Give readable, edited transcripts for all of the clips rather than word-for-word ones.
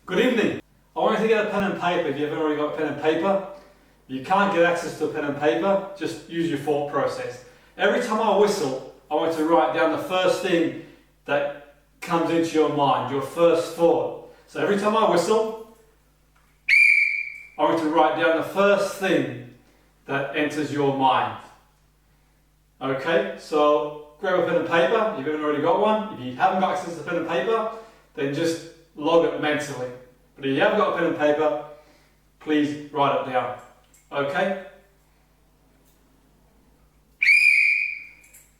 Good evening. I want you to get a pen and paper if you haven't already got a pen and paper. If you can't get access to a pen and paper, just use your thought process. Every time I whistle, I want you to write down the first thing that comes into your mind, your first thought. So every time I whistle, I want you to write down the first thing that enters your mind. Okay, so grab a pen and paper if you haven't already got one. If you haven't got access to pen and paper, then just log it mentally. But if you haven't got a pen and paper, please write it down. Okay?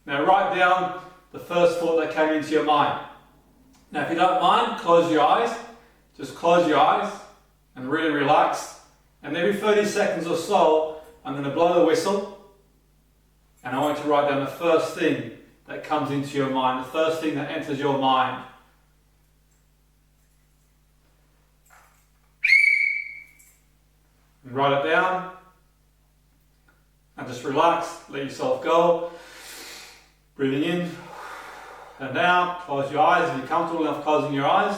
Now write down the first thought that came into your mind. Now if you don't mind, close your eyes. Just close your eyes and really relax. And every 30 seconds or so, I'm going to blow the whistle. And I want you to write down the first thing that comes into your mind, the first thing that enters your mind. And write it down. And just relax, let yourself go. Breathing in and out. Close your eyes if you're comfortable enough closing your eyes.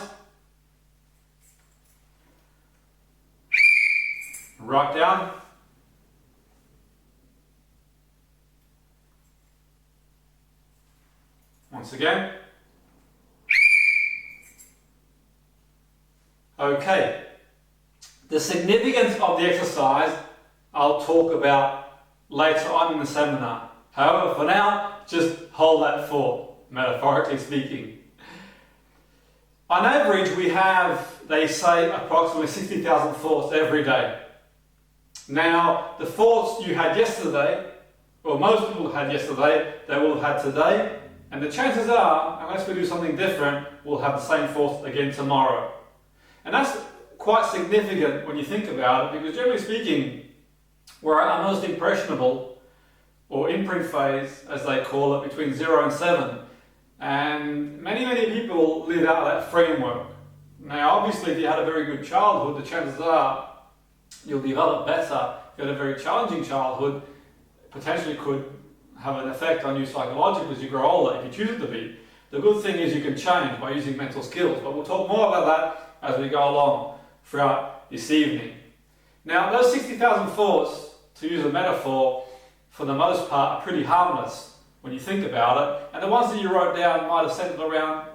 Write down. Once again. Okay. The significance of the exercise I'll talk about later on in the seminar. However, for now, just hold that thought, metaphorically speaking. On average, we have, they say, approximately 60,000 thoughts every day. Now, the thoughts you had yesterday, or most people had yesterday, they will have had today, and the chances are, unless we do something different, we'll have the same thoughts again tomorrow. And that's quite significant when you think about it, because generally speaking, we're at our most impressionable, or imprint phase, as they call it, between 0 and 7. And many people live out of that framework. Now, obviously, if you had a very good childhood, the chances are you'll develop better. If you had a very challenging childhood, potentially could have an effect on you psychologically as you grow older, if you choose it to be. The good thing is you can change by using mental skills, but we'll talk more about that as we go along throughout this evening. Now, those 60,000 thoughts, to use a metaphor, for the most part, are pretty harmless when you think about it. And the ones that you wrote down might have centered around,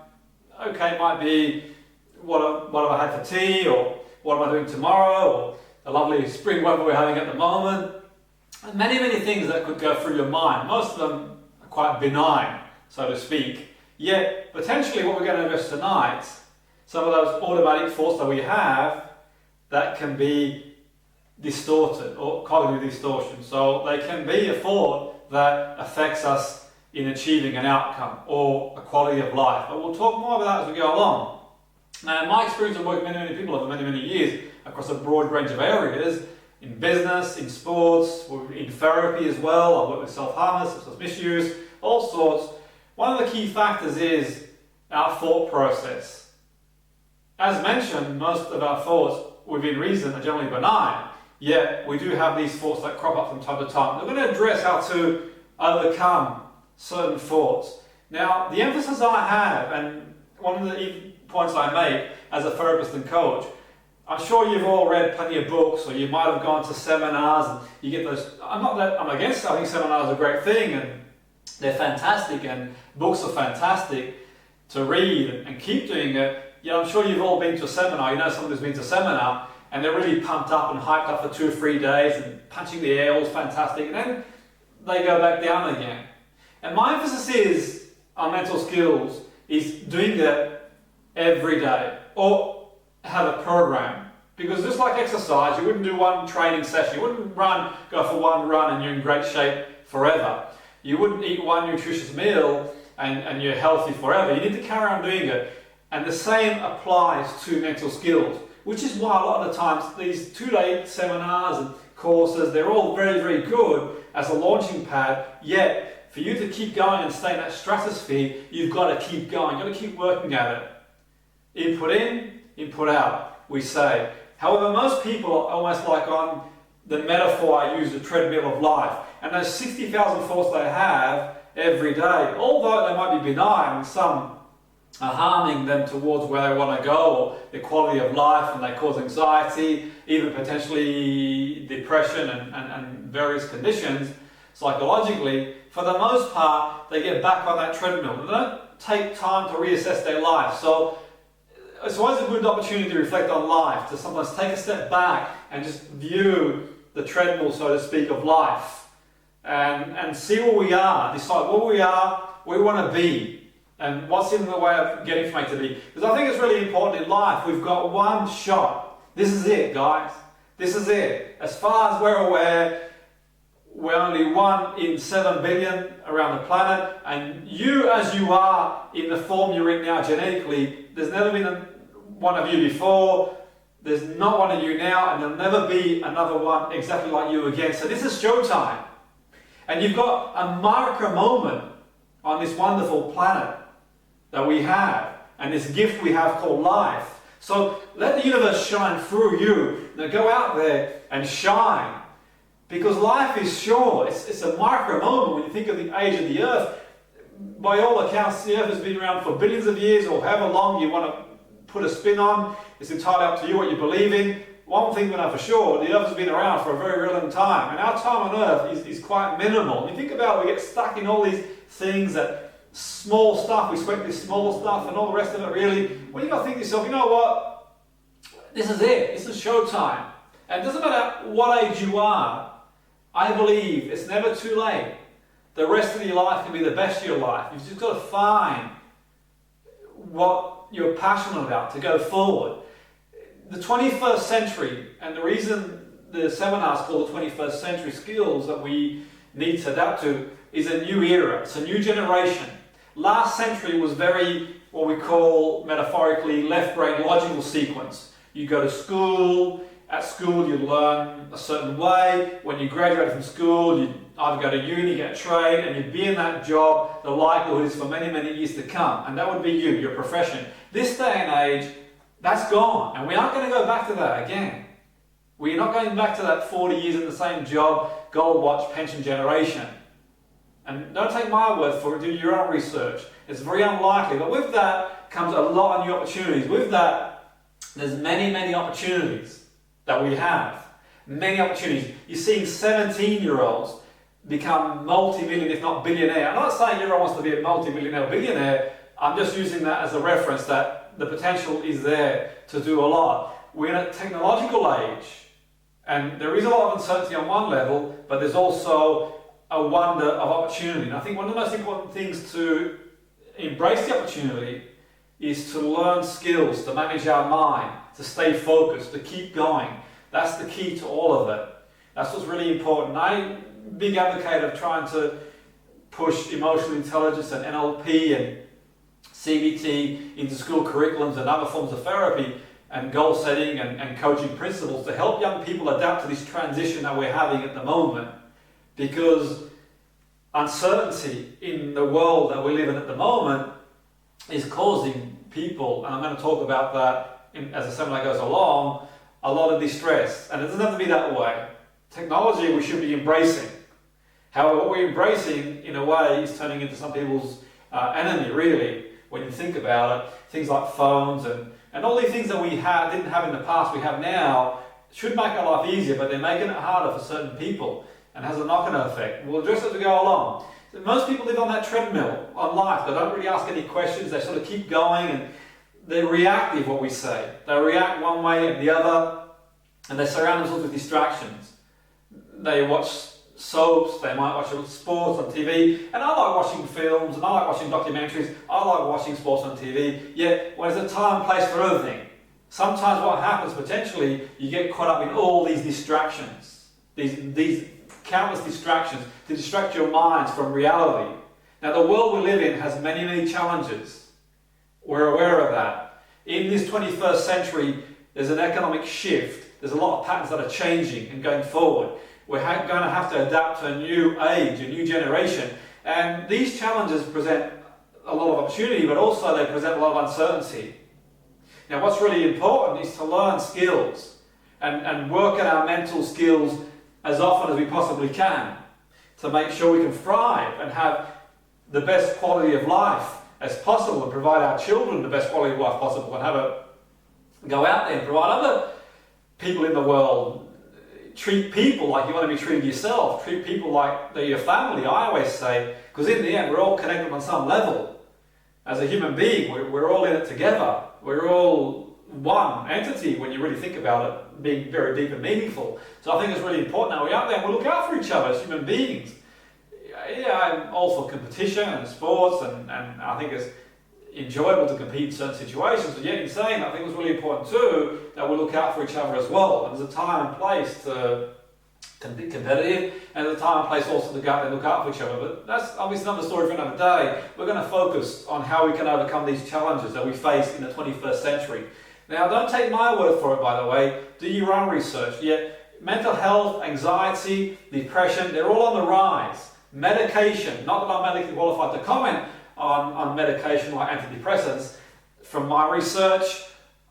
okay, might be what have I had for tea, or what am I doing tomorrow, or the lovely spring weather we're having at the moment. And many things that could go through your mind. Most of them are quite benign, so to speak. Yet, potentially what we're going to address tonight, some of those automatic thoughts that we have that can be distorted, or cognitive distortion. So they can be a thought that affects us in achieving an outcome or a quality of life. But we'll talk more about that as we go along. Now, in my experience of working with many people over many years across a broad range of areas, in business, in sports, in therapy as well, I work with self-harm, substance misuse, all sorts. One of the key factors is our thought process. As mentioned, most of our thoughts within reason are generally benign, yet we do have these thoughts that crop up from time to time. We're going to address how to overcome certain thoughts. Now, the emphasis I have, and one of the points I make as a therapist and coach, I'm sure you've all read plenty of books, or you might have gone to seminars, and you get those. I'm against it. I think seminars are a great thing, and they're fantastic, and books are fantastic to read and keep doing it. Yeah, I'm sure you've all been to a seminar. You know someone who's been to a seminar, and they're really pumped up and hyped up for 2 or 3 days, and punching the air, all's fantastic, and then they go back down again. And my emphasis is on mental skills, is doing that every day, or have a program. Because just like exercise, you wouldn't do one training session, you wouldn't go for one run and you're in great shape forever. You wouldn't eat one nutritious meal and you're healthy forever. You need to carry on doing it. And the same applies to mental skills, which is why a lot of the times these 2-day seminars and courses, they're all very good as a launching pad, yet for you to keep going and stay in that stratosphere, you've got to keep going, you've got to keep working at it. Input in, input out, we say. However, most people are almost like on the metaphor I use, the treadmill of life. And those 60,000 thoughts they have every day, although they might be benign, some are harming them towards where they want to go, or their quality of life, and they cause anxiety, even potentially depression and various conditions psychologically, for the most part, they get back on that treadmill. They don't take time to reassess their life. So it's always a good opportunity to reflect on life, to sometimes take a step back and just view the treadmill, so to speak, of life, and see where we are, decide what we are, where we want to be, and what's in the way of getting from A to B. Because I think it's really important in life. We've got one shot. This is it, guys. This is it. As far as we're aware, we're only 1 in 7 billion around the planet, and you, as you are in the form you're in now genetically, there's never been one of you before, there's not one of you now, and there'll never be another one exactly like you again. So this is showtime. And you've got a micro moment on this wonderful planet that we have, and this gift we have called life. So let the universe shine through you. Now go out there and shine. Because life is short. It's a micro moment when you think of the age of the earth. By all accounts, the earth has been around for billions of years, or however long you want to put a spin on. It's entirely up to you what you believe in. One thing we know for sure, the earth has been around for a very, very long time. And our time on earth is quite minimal. When you think about it, we get stuck in all these things, that small stuff, we sweat this small stuff and all the rest of it really. Well, you've got to think to yourself, you know what? This is it. This is showtime. And it doesn't matter what age you are, I believe it's never too late. The rest of your life can be the best of your life. You've just got to find what you're passionate about to go forward. The 21st century, and the reason the seminar is called the 21st Century Skills that we need to adapt to, is a new era. It's a new generation. Last century was very, what we call metaphorically, left-brain logical sequence. You go to school, at school you learn a certain way. When you graduate from school, you either go to uni, get a trade, and you'd be in that job. The likelihood is for many, many years to come. And that would be you, your profession. This day and age, that's gone. And we aren't going to go back to that again. We're not going back to that 40 years in the same job, gold watch, pension generation. And don't take my word for it, do your own research. It's very unlikely. But with that comes a lot of new opportunities. With that, there's many, many opportunities that we have. Many opportunities. You're seeing 17-year-olds become multi-million, if not billionaire. I'm not saying everyone wants to be a multi-millionaire or billionaire. I'm just using that as a reference that the potential is there to do a lot. We're in a technological age, and there is a lot of uncertainty on one level, but there's also a wonder of opportunity. And I think one of the most important things to embrace the opportunity is to learn skills, to manage our mind, to stay focused, to keep going. That's the key to all of it. That's what's really important. I'm a big advocate of trying to push emotional intelligence and NLP and CBT into school curriculums and other forms of therapy and goal setting and coaching principles to help young people adapt to this transition that we're having at the moment. Because uncertainty in the world that we live in at the moment is causing people, and I'm going to talk about that as the seminar goes along, a lot of distress. And it doesn't have to be that way. Technology we should be embracing. However, what we're embracing in a way is turning into some people's enemy, really, when you think about it. Things like phones and all these things that we didn't have in the past, we have now, should make our life easier, but they're making it harder for certain people and has a knock-on effect. We'll address it as we go along. So most people live on that treadmill on life. They don't really ask any questions. They sort of keep going, and they're reactive, what we say. They react one way and the other, and they surround themselves with distractions. They watch soaps, they might watch sports on TV, and I like watching films, and I like watching documentaries, I like watching sports on TV, yet when there's a time and place for everything, sometimes what happens potentially, you get caught up in all these distractions, these countless distractions to distract your minds from reality. Now the world we live in has many, many challenges. We're aware of that. In this 21st century, there's an economic shift. There's a lot of patterns that are changing and going forward. We're going to have to adapt to a new age, a new generation. And these challenges present a lot of opportunity, but also they present a lot of uncertainty. Now what's really important is to learn skills and work at our mental skills as often as we possibly can to make sure we can thrive and have the best quality of life as possible and provide our children the best quality of life possible, and go out there and provide other people in the world. Treat people like you want to be treated yourself. Treat people like they're your family, I always say, because in the end we're all connected on some level. As a human being, we're all in it together. We're all one entity when you really think about it, being very deep and meaningful. So I think it's really important that we're out there and we look out for each other as human beings. Yeah, I'm all for competition and sports, and I think it's enjoyable to compete in certain situations, but yet in saying that, I think it's really important too that we look out for each other as well. And there's a time and place to be competitive, and there's a time and place also to go out and look out for each other. But that's obviously another story for another day. We're going to focus on how we can overcome these challenges that we face in the 21st century. Now, don't take my word for it, by the way. Do your own research. Yet, mental health, anxiety, depression, they're all on the rise. Medication, not that I'm medically qualified to comment on medication like antidepressants. From my research,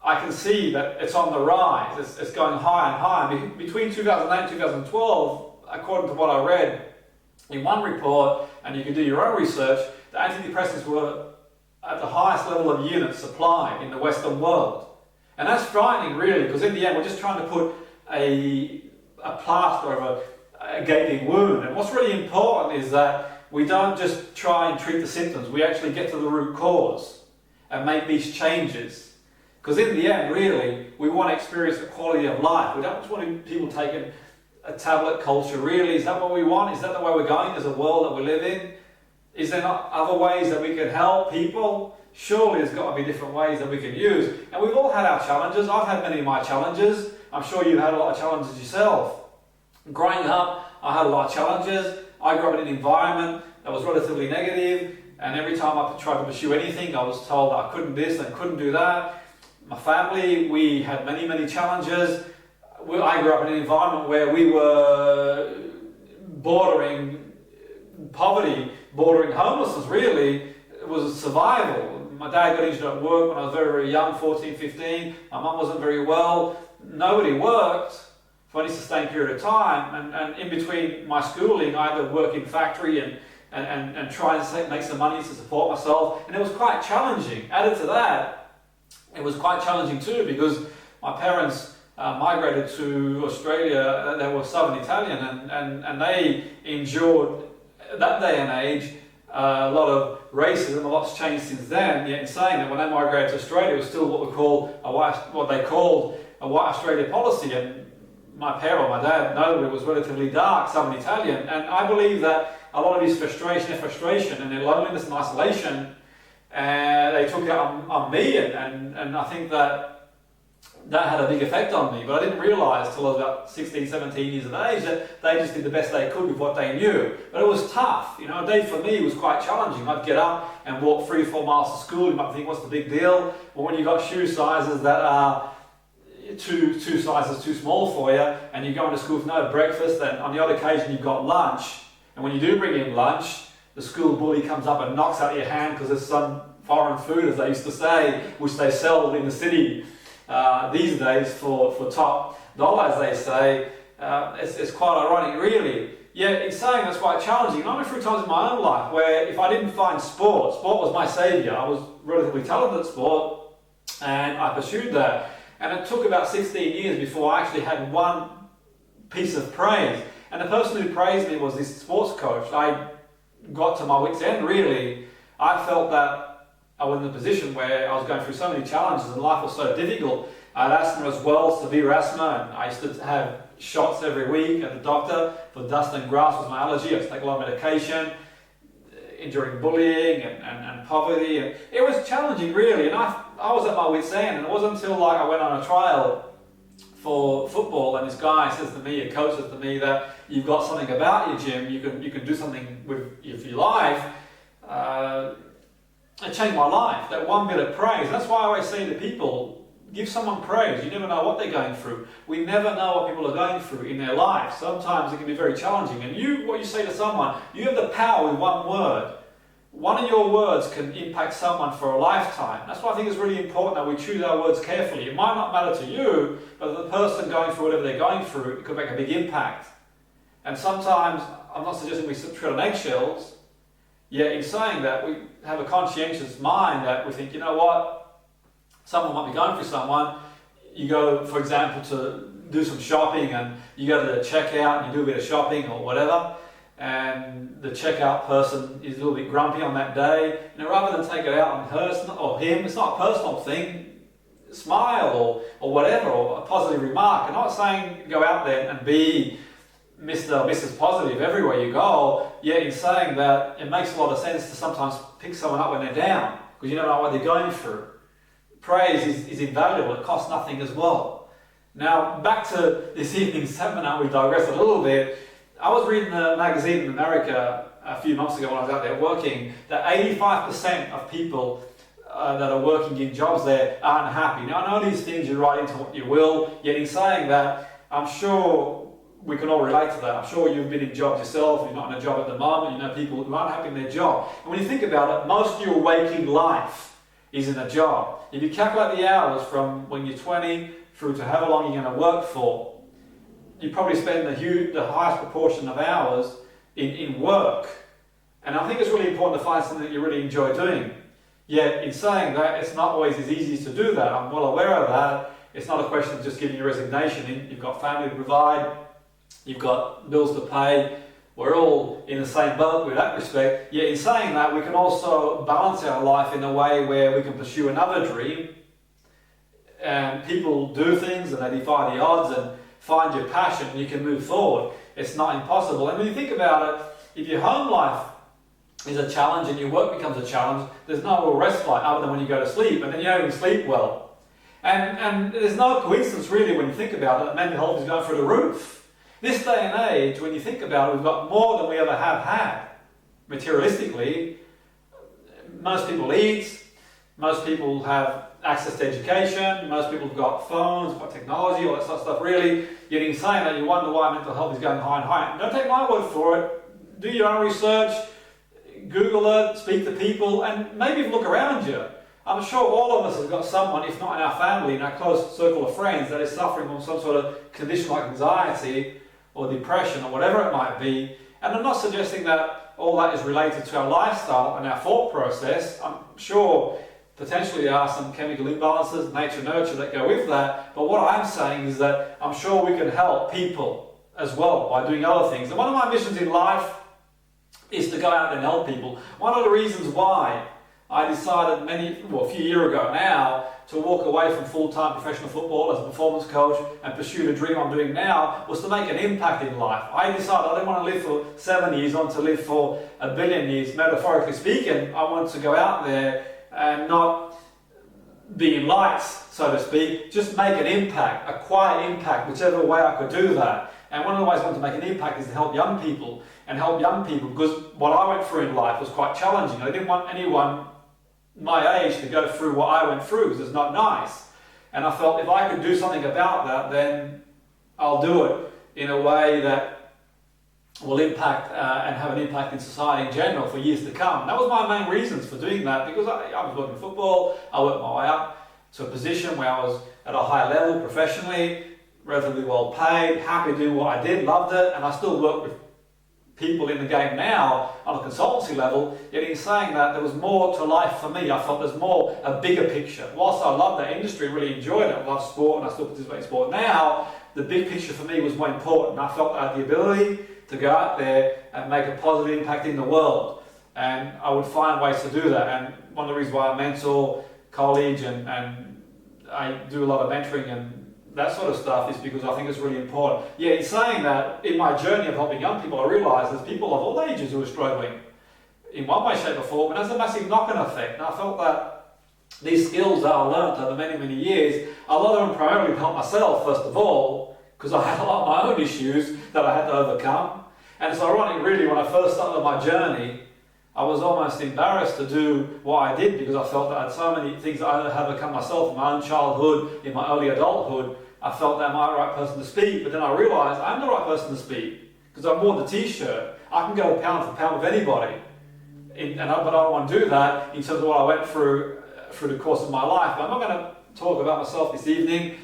I can see that it's on the rise. It's going higher and higher. Between 2008 and 2012, according to what I read in one report, and you can do your own research, the antidepressants were at the highest level of units supplied in the Western world. And that's frightening, really, because in the end, we're just trying to put a plaster over a gaping wound. And what's really important is that we don't just try and treat the symptoms, we actually get to the root cause and make these changes. Because in the end, really, we want to experience the quality of life. We don't just want people taking a tablet culture, really. Is that what we want? Is that the way we're going as a world that we live in? Is there not other ways that we can help people? Surely there's got to be different ways that we can use. And we've all had our challenges. I've had many of my challenges. I'm sure you've had a lot of challenges yourself. Growing up, I had a lot of challenges. I grew up in an environment that was relatively negative, and every time I tried to pursue anything, I was told that I couldn't this and couldn't do that. My family, we had many, many challenges. I grew up in an environment where we were bordering poverty, bordering homelessness, really. It was survival. My dad got injured at work when I was very, very young, 14, 15. My mum wasn't very well. Nobody worked for any sustained period of time, and in between my schooling I had to work in factory and try and make some money to support myself, and it was quite challenging. Added to that, it was quite challenging too because my parents migrated to Australia. They were Southern Italian, and they endured that day and age a lot of racism. A lot's changed since then, yet in saying that when they migrated to Australia it was still what they called a white Australia policy, and my dad, notably, was relatively dark, Southern Italian, and I believe that a lot of his frustration and their loneliness and isolation, they took it on me, and I think that had a big effect on me. But I didn't realise till I was about 16, 17 years of age that they just did the best they could with what they knew. But it was tough. You know, a day for me was quite challenging. I'd get up and walk 3 or 4 miles to school. You might think, what's the big deal? Well, when you've got shoe sizes that are two sizes too small for you, and you're going to school for no breakfast, and on the odd occasion you've got lunch, and when you do bring in lunch, the school bully comes up and knocks out your hand because there's some foreign food, as they used to say, which they sell in the city these days for top dollar, as they say. It's quite ironic, really. Yeah, in saying that's quite challenging. I went through times in my own life where if I didn't find sport was my saviour. I was relatively talented at sport, and I pursued that. And it took about 16 years before I actually had one piece of praise. And the person who praised me was this sports coach. I got to my wit's end, really. I felt that I was in a position where I was going through so many challenges and life was so difficult. I had asthma as well, severe asthma, and I used to have shots every week at the doctor for dust and grass was my allergy. I used to take a lot of medication, enduring bullying and poverty. And it was challenging, really, and I was at my wit's end, and it wasn't until I went on a trial for football, and this guy says to me, a coach says to me, that you've got something about you, Jim. You can do something with your life. It changed my life. That one bit of praise. That's why I always say to people, give someone praise. You never know what they're going through. We never know what people are going through in their life. Sometimes it can be very challenging. And what you say to someone, you have the power with one word. One of your words can impact someone for a lifetime. That's why I think it's really important that we choose our words carefully. It might not matter to you, but the person going through whatever they're going through, it could make a big impact. And sometimes, I'm not suggesting we tread on eggshells, Yet in saying that, we have a conscientious mind that we think, you know what, someone might be going through someone. You go, for example, to do some shopping and you go to the checkout and you do a bit of shopping or whatever, and the checkout person is a little bit grumpy on that day. Rather than take it out on her or him, it's not a personal thing. Smile or whatever, or a positive remark. I'm not saying go out there and be Mr. or Mrs. Positive everywhere you go, yet in saying that it makes a lot of sense to sometimes pick someone up when they're down, because you never know what they're going through. Praise is invaluable, it costs nothing as well. Now, back to this evening's seminar, we digress a little bit. I was reading a magazine in America a few months ago when I was out there working, that 85% of people that are working in jobs there aren't happy. Now, I know these things you write into what you will, yet in saying that, I'm sure we can all relate to that. I'm sure you've been in jobs yourself, you're not in a job at the moment, you know people who aren't happy in their job. And when you think about it, most of your waking life is in a job. If you calculate the hours from when you're 20 through to however long you're going to work for, you probably spend the highest proportion of hours in work. And I think it's really important to find something that you really enjoy doing. Yet, in saying that, it's not always as easy to do that. I'm well aware of that. It's not a question of just giving your resignation. You've got family to provide, you've got bills to pay. We're all in the same boat with that respect. Yet, in saying that, we can also balance our life in a way where we can pursue another dream. And people do things and they defy the odds and find your passion and you can move forward. It's not impossible. And when you think about it, if your home life is a challenge and your work becomes a challenge, there's no real respite other than when you go to sleep, and then you don't even sleep well. And there's no coincidence really when you think about it that mental health is going through the roof. This day and age, when you think about it, we've got more than we ever have had. Materialistically, most people eat, most people have access to education, most people have got phones, got technology, all that sort of stuff really. Yet in saying that, you wonder why mental health is going higher and higher. Don't take my word for it. Do your own research. Google it, speak to people, and maybe look around you. I'm sure all of us have got someone, if not in our family, in our close circle of friends, that is suffering from some sort of condition like anxiety or depression or whatever it might be. And I'm not suggesting that all that is related to our lifestyle and our thought process. I'm sure potentially there are some chemical imbalances, nature, nurture that go with that. But what I'm saying is that I'm sure we can help people as well by doing other things. And one of my missions in life is to go out and help people. One of the reasons why I decided a few years ago now to walk away from full-time professional football as a performance coach and pursue the dream I'm doing now was to make an impact in life. I decided I didn't want to live for 7 years, I want to live for 1 billion years, metaphorically speaking. I wanted to go out there and not be in lights, so to speak, just make an impact, a quiet impact, whichever way I could do that. And one of the ways I wanted to make an impact is to help young people, because what I went through in life was quite challenging. I didn't want anyone my age to go through what I went through, because it's not nice. And I felt if I could do something about that, then I'll do it in a way that will impact and have an impact in society in general for years to come. That was my main reasons for doing that, because I was working football, I worked my way up to a position where I was at a high level professionally, relatively well paid, happy to do what I did, loved it, and I still work with people in the game now on a consultancy level. Yet in saying that, there was more to life for me. I felt there's more, a bigger picture. Whilst I loved that industry, really enjoyed it, I love sport and I still participate in sport now, the big picture for me was more important. I felt I had the ability to go out there and make a positive impact in the world, and I would find ways to do that. And one of the reasons why I mentor colleagues and I do a lot of mentoring and that sort of stuff is because I think it's really important. Yeah, in saying that, in my journey of helping young people, I realised there's people of all ages who are struggling in one way, shape or form, and there's a massive knock-on effect. And I felt that these skills that I learned over many, many years, a lot of them primarily to help myself, first of all, because I had a lot of my own issues that I had to overcome. And it's ironic, really, when I first started my journey, I was almost embarrassed to do what I did, because I felt that I had so many things that I had overcome myself in my own childhood, in my early adulthood. I felt that I'm the right person to speak, but then I realised I'm the right person to speak, because I wore the t-shirt. I can go pound for pound with anybody, but I don't want to do that in terms of what I went through the course of my life. But I'm not going to talk about myself this evening.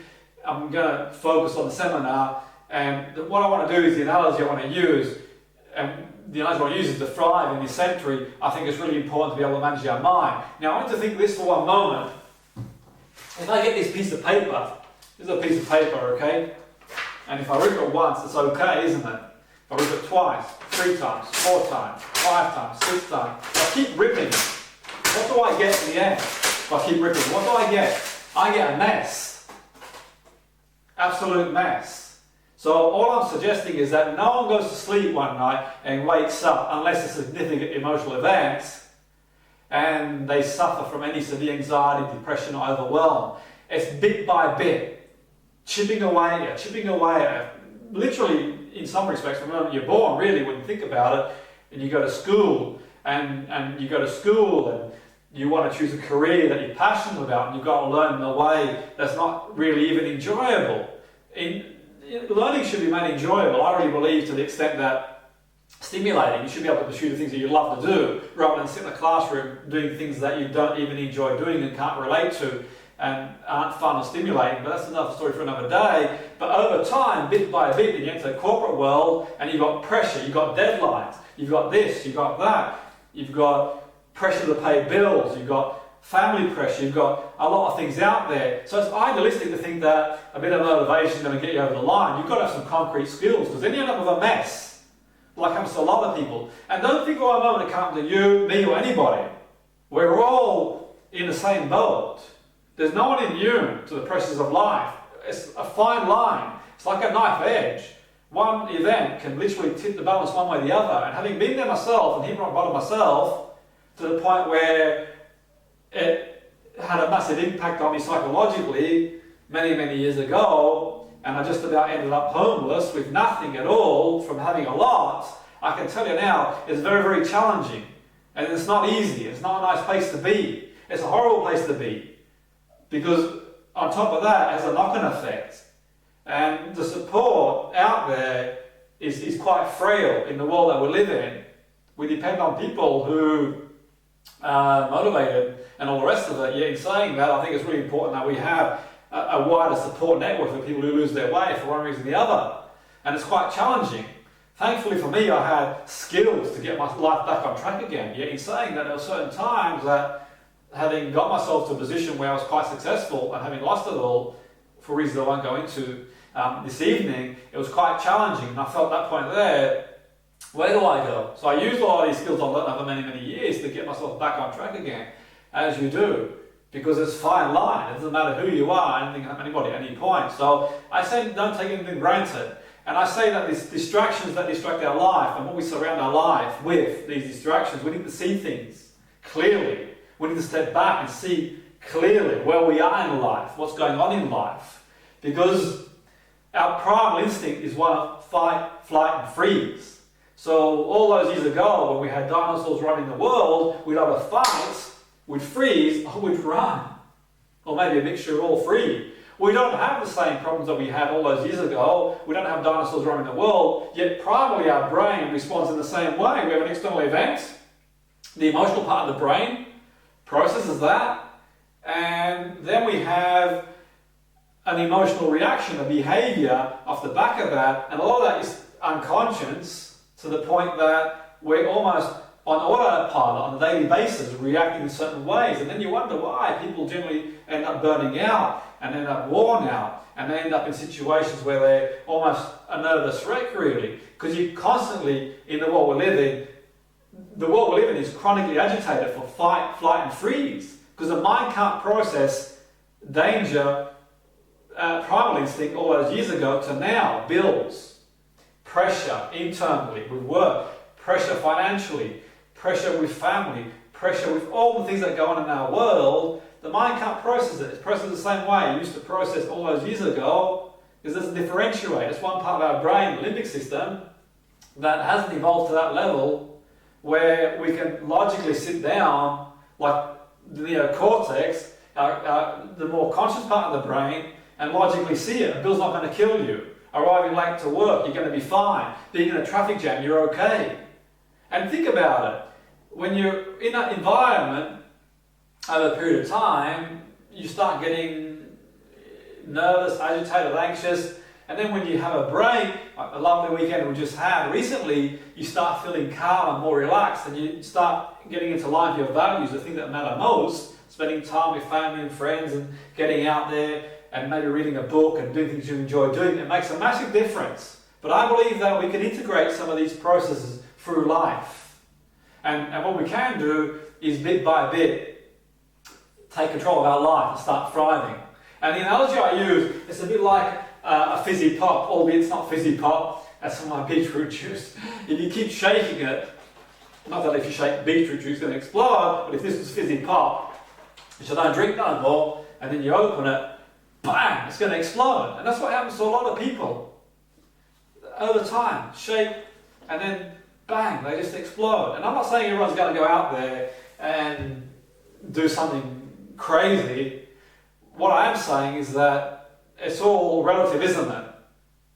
I'm going to focus on the seminar, and what I want to do is the analogy I want to use, and the analogy I use is to thrive in this century, I think it's really important to be able to manage our mind. Now, I want you to think this for one moment. If I get this piece of paper, this is a piece of paper, okay? And if I rip it once, it's okay, isn't it? If I rip it twice, 3 times, 4 times, 5 times, 6 times, if I keep ripping it, what do I get in the end? If I keep ripping, what do I get? I get a mess. Absolute mess. So all I'm suggesting is that no one goes to sleep one night and wakes up unless it's a significant emotional event and they suffer from any severe anxiety, depression or overwhelm. It's bit by bit, chipping away at it. Literally, in some respects, from the moment you're born, really, when you think about it, and you go to school, and you go to school and you want to choose a career that you're passionate about, and you've got to learn in a way that's not really even enjoyable. Learning should be made enjoyable, I really believe, to the extent that stimulating. You should be able to pursue the things that you love to do, rather than sit in a classroom doing things that you don't even enjoy doing and can't relate to and aren't fun or stimulating. But that's another story for another day. But over time, bit by bit, you get into the corporate world and you've got pressure, you've got deadlines, you've got this, you've got that, you've got pressure to pay bills, you've got family pressure, you've got a lot of things out there. So it's idealistic to think that a bit of motivation is going to get you over the line. You've got to have some concrete skills, because then you end up with a mess, like happens to a lot of people. And don't think for a moment it comes to you, me or anybody. We're all in the same boat. There's no one immune to the pressures of life. It's a fine line. It's like a knife edge. One event can literally tip the balance one way or the other. And having been there myself and hit rock bottom myself, to the point where it had a massive impact on me psychologically many, many years ago, and I just about ended up homeless with nothing at all from having a lot, I can tell you now, it's very, very challenging. And it's not easy. It's not a nice place to be. It's a horrible place to be. Because on top of that, it has a knock-on effect. And the support out there is quite frail in the world that we live in. We depend on people who are motivated and all the rest of it. Yet in saying that, I think it's really important that we have a wider support network for people who lose their way for one reason or the other. And it's quite challenging. Thankfully for me, I had skills to get my life back on track again. Yet in saying that, there were certain times that, having got myself to a position where I was quite successful and having lost it all, for reasons I won't go into this evening, it was quite challenging. And I felt at that point there, where do I go? So I used a lot of these skills I learned over many, many years to get myself back on track again, as you do, because it's a fine line. It doesn't matter who you are, anybody at any point. So I say don't take anything for granted. And I say that these distractions that distract our life and what we surround our life with, these distractions, we need to see things clearly. We need to step back and see clearly where we are in life, what's going on in life. Because our primal instinct is one of fight, flight, and freeze. So all those years ago, when we had dinosaurs running the world, we'd either fight, we'd freeze, or we'd run. Or maybe a mixture of all three. We don't have the same problems that we had all those years ago. We don't have dinosaurs running the world, yet primarily our brain responds in the same way. We have an external event, the emotional part of the brain processes that, and then we have an emotional reaction, a behavior off the back of that, and a lot of that is unconscious to the point that we're almost on autopilot on a daily basis, reacting in certain ways. And then you wonder why people generally end up burning out and end up worn out and they end up in situations where they're almost a nervous wreck, really, because you constantly, in the world we live in, the world we live in is chronically agitated for fight, flight, and freeze, because the mind can't process danger, primal instinct all those years ago to now, bills, pressure internally with work, pressure financially, pressure with family, pressure with all the things that go on in our world. The mind can't process it. It's processed the same way it used to process all those years ago, because it doesn't differentiate. It's one part of our brain, the limbic system, that hasn't evolved to that level where we can logically sit down, like the neocortex, the more conscious part of the brain, and logically see it. A bill's not going to kill you. Arriving late to work, you're going to be fine. Being in a traffic jam, you're okay. And think about it. When you're in that environment over a period of time, you start getting nervous, agitated, anxious, And then when you have a break, like the lovely weekend we just had recently, you start feeling calm and more relaxed, and you start getting into line with your values, the thing that matter most, spending time with family and friends and getting out there and maybe reading a book and doing things you enjoy doing. It makes a massive difference. But I believe that we can integrate some of these processes through life. And what we can do is bit by bit take control of our life and start thriving. And the analogy I use, it's a bit like a fizzy pop, albeit it's not fizzy pop, that's from my beetroot juice. If you keep shaking it, not that if you shake beetroot juice it's going to explode, but if this was fizzy pop, which I don't drink no more, and then you open it, bang, it's going to explode. And that's what happens to a lot of people. Over time, shake, and then bang, they just explode. And I'm not saying everyone's going to go out there and do something crazy. What I am saying is that it's all relative, isn't it?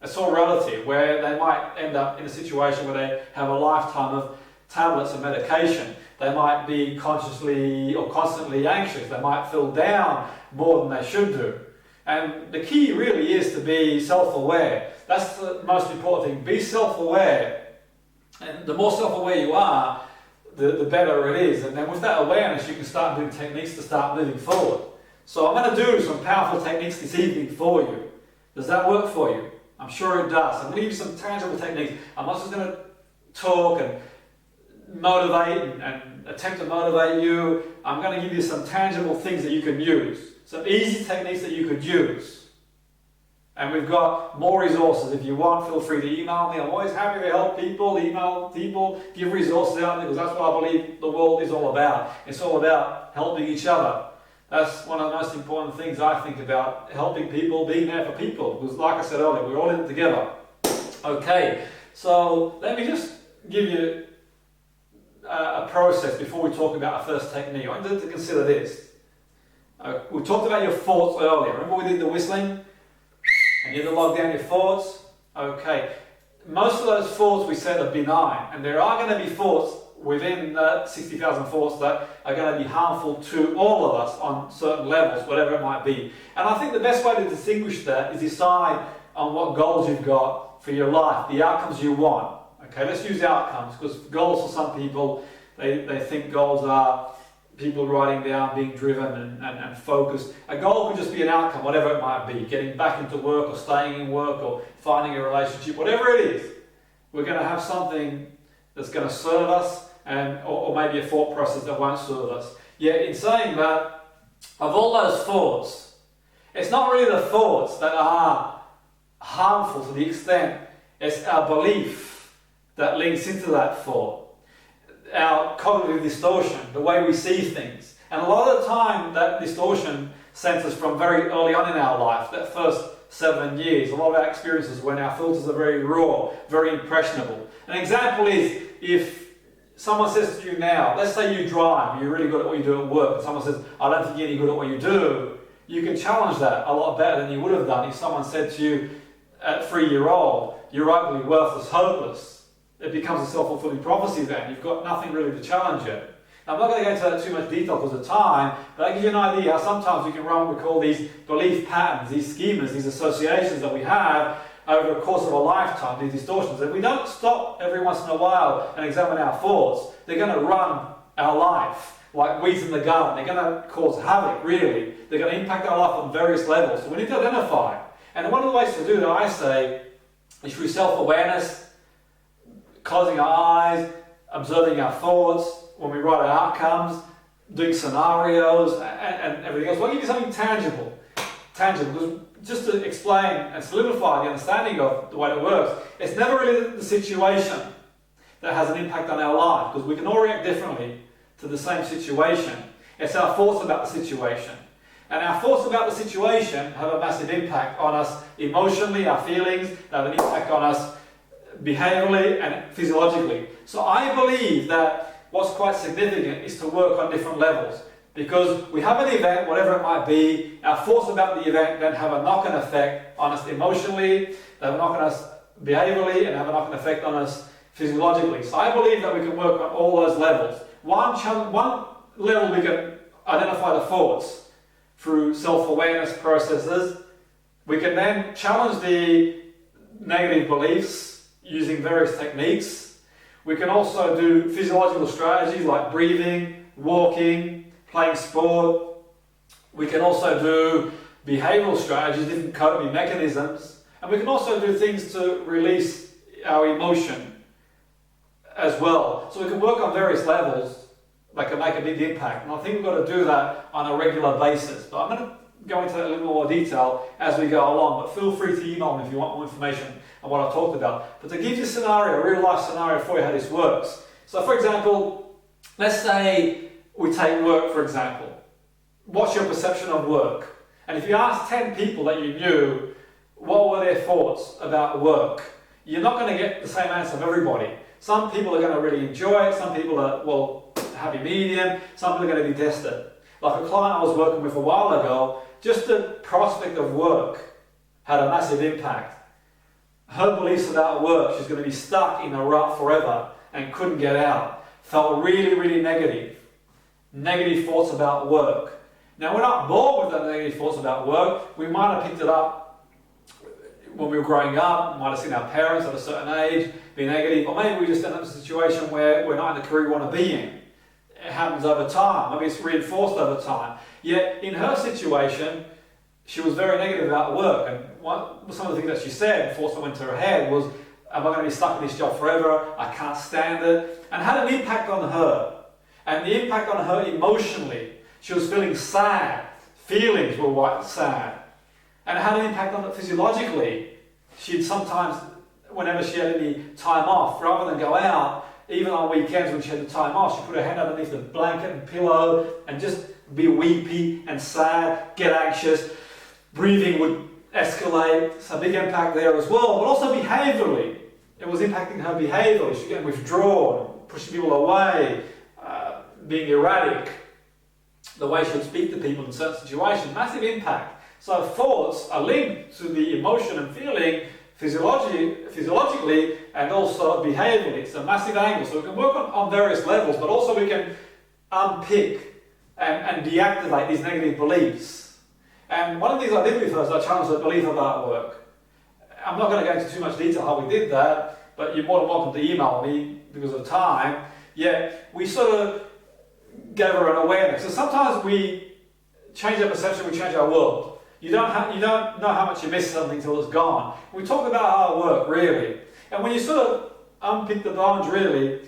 It's all relative, where they might end up in a situation where they have a lifetime of tablets and medication. They might be consciously or constantly anxious. They might feel down more than they should do. And the key really is to be self-aware. That's the most important thing. Be self-aware. And the more self-aware you are, the better it is. And then with that awareness, you can start doing techniques to start moving forward. So I'm going to do some powerful techniques this evening for you. Does that work for you? I'm sure it does. I'm going to give you some tangible techniques. I'm not just going to talk and motivate and attempt to motivate you. I'm going to give you some tangible things that you can use. Some easy techniques that you could use. And we've got more resources. If you want, feel free to email me. I'm always happy to help people, email people, give resources out there, because that's what I believe the world is all about. It's all about helping each other. That's one of the most important things I think about, helping people, being there for people. Because like I said earlier, we're all in it together. Okay, so let me just give you a process before we talk about our first technique. I want you to consider this. We talked about your thoughts earlier. Remember we did the whistling? And you had to log down your thoughts? Okay. Most of those thoughts we said are benign. And there are going to be thoughts within the 60,000 thoughts that are going to be harmful to all of us on certain levels, whatever it might be. And I think the best way to distinguish that is decide on what goals you've got for your life, the outcomes you want. Okay, let's use outcomes, because goals for some people, they think goals are people writing down, being driven and focused. A goal could just be an outcome, whatever it might be, getting back into work or staying in work or finding a relationship, whatever it is. We're going to have something that's going to serve us, or maybe a thought process that won't serve us. Yet in saying that, of all those thoughts, it's not really the thoughts that are harmful to the extent it's our belief that links into that thought. Our cognitive distortion, the way we see things. And a lot of the time that distortion centers from very early on in our life, that first 7 years. A lot of our experiences when our filters are very raw, very impressionable. An example is if someone says to you now, let's say you drive, you're really good at what you do at work, and someone says, I don't think you're any good at what you do, you can challenge that a lot better than you would have done if someone said to you at 3-year-old, you're ugly, worthless, hopeless. It becomes a self-fulfilling prophecy then. You've got nothing really to challenge it. Now, I'm not going to go into that too much detail because of time, but I'll give you an idea how sometimes we can run what we call these belief patterns, these schemas, these associations that we have over the course of a lifetime, these distortions. If we don't stop every once in a while and examine our thoughts, they're going to run our life like weeds in the garden. They're going to cause havoc, really. They're going to impact our life on various levels. So we need to identify. And one of the ways to do that, I say, is through self-awareness, closing our eyes, observing our thoughts, when we write our outcomes, doing scenarios and everything else. Well, I'll give you something tangible. Because just to explain and solidify the understanding of the way it works, it's never really the situation that has an impact on our life, because we can all react differently to the same situation. It's our thoughts about the situation. And our thoughts about the situation have a massive impact on us emotionally, our feelings, they have an impact on us behaviorally and physiologically. So I believe that what's quite significant is to work on different levels, because we have an event, whatever it might be, our thoughts about the event then have a knock-on effect on us emotionally, they have a knock-on us behaviorally, and have a knock-on effect on us physiologically. So I believe that we can work on all those levels. One level we can identify the thoughts through self-awareness processes. We can then challenge the negative beliefs using various techniques. We can also do physiological strategies like breathing, walking, playing sport. We can also do behavioural strategies, different coping mechanisms. And we can also do things to release our emotion as well. So we can work on various levels that can make a big impact. And I think we've got to do that on a regular basis. But I'm going to go into that in a little more detail as we go along. But feel free to email me if you want more information on what I've talked about. But to give you a scenario, a real life scenario for you how this works. So for example, let's say we take work for example. What's your perception of work? And if you ask 10 people that you knew, what were their thoughts about work? You're not going to get the same answer from everybody. Some people are going to really enjoy it, some people are, well, happy medium, some people are going to detest it. Like a client I was working with a while ago, just the prospect of work had a massive impact. Her beliefs about work, she's going to be stuck in a rut forever and couldn't get out. Felt really, really negative. Negative thoughts about work. Now we're not born with the negative thoughts about work. We might have picked it up when we were growing up, might have seen our parents at a certain age be negative, or maybe we just end up in a situation where we're not in the career we want to be in. It happens over time, maybe it's reinforced over time. Yet in her situation, she was very negative about work, and some of the things that she said, thoughts that went to her head was, am I going to be stuck in this job forever? I can't stand it. And it had an impact on her. And the impact on her emotionally, she was feeling sad. Feelings were quite sad. And it had an impact on her physiologically. She'd sometimes, whenever she had any time off, rather than go out, even on weekends when she had the time off, she put her hand underneath the blanket and pillow and just be weepy and sad, get anxious. Breathing would escalate, so a big impact there as well, but also behaviourally. It was impacting her behaviourally. She was getting withdrawn, pushing people away, being erratic, the way she would speak to people in certain situations, massive impact. So thoughts are linked to the emotion and feeling physiologically and also behaviourally. It's a massive angle. So we can work on various levels, but also we can unpick and deactivate these negative beliefs. And one of the things I did with her is I challenged her belief about work. I'm not going to go into too much detail how we did that, but you're more than welcome to email me because of time. Yeah, we sort of gave her an awareness. So sometimes we change our perception, we change our world. You don't know how much you miss something until it's gone. We talk about our work, really. And when you sort of unpick the bones, really,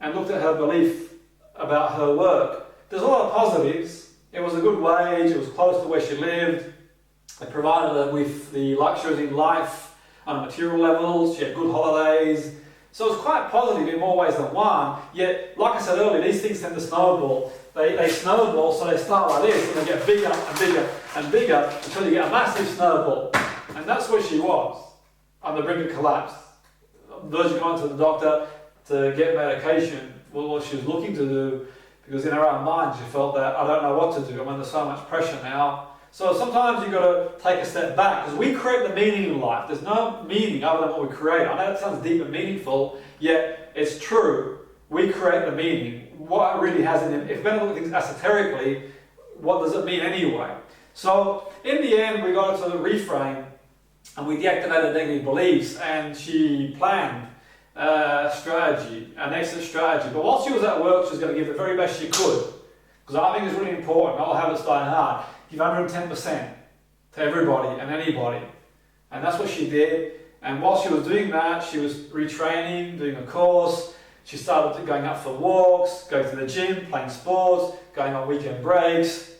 and looked at her belief about her work, there's a lot of positives. It was a good wage, it was close to where she lived, it provided her with the luxuries in life on a material level, she had good holidays. So it's quite positive in more ways than one, yet, like I said earlier, these things tend to snowball. They snowball, so they start like this, and they get bigger and bigger and bigger until you get a massive snowball. And that's where she was, on the brink of collapse. Verging on to the doctor to get medication, what she was looking to do, because in her own mind she felt that, I don't know what to do, I'm under so much pressure now. So sometimes you've got to take a step back, because we create the meaning in life. There's no meaning other than what we create. I know that sounds deep and meaningful, yet it's true. We create the meaning. What it really has in it. If we're going to look at things esoterically, what does it mean anyway? So in the end, we got to the reframe, and we deactivated negative beliefs, and she planned strategy, an exit strategy. But while she was at work, she was going to give the very best she could, because I think it's really important. All habits die hard. Give 110% to everybody and anybody. And that's what she did. And while she was doing that, she was retraining, doing a course. She started going out for walks, going to the gym, playing sports, going on weekend breaks.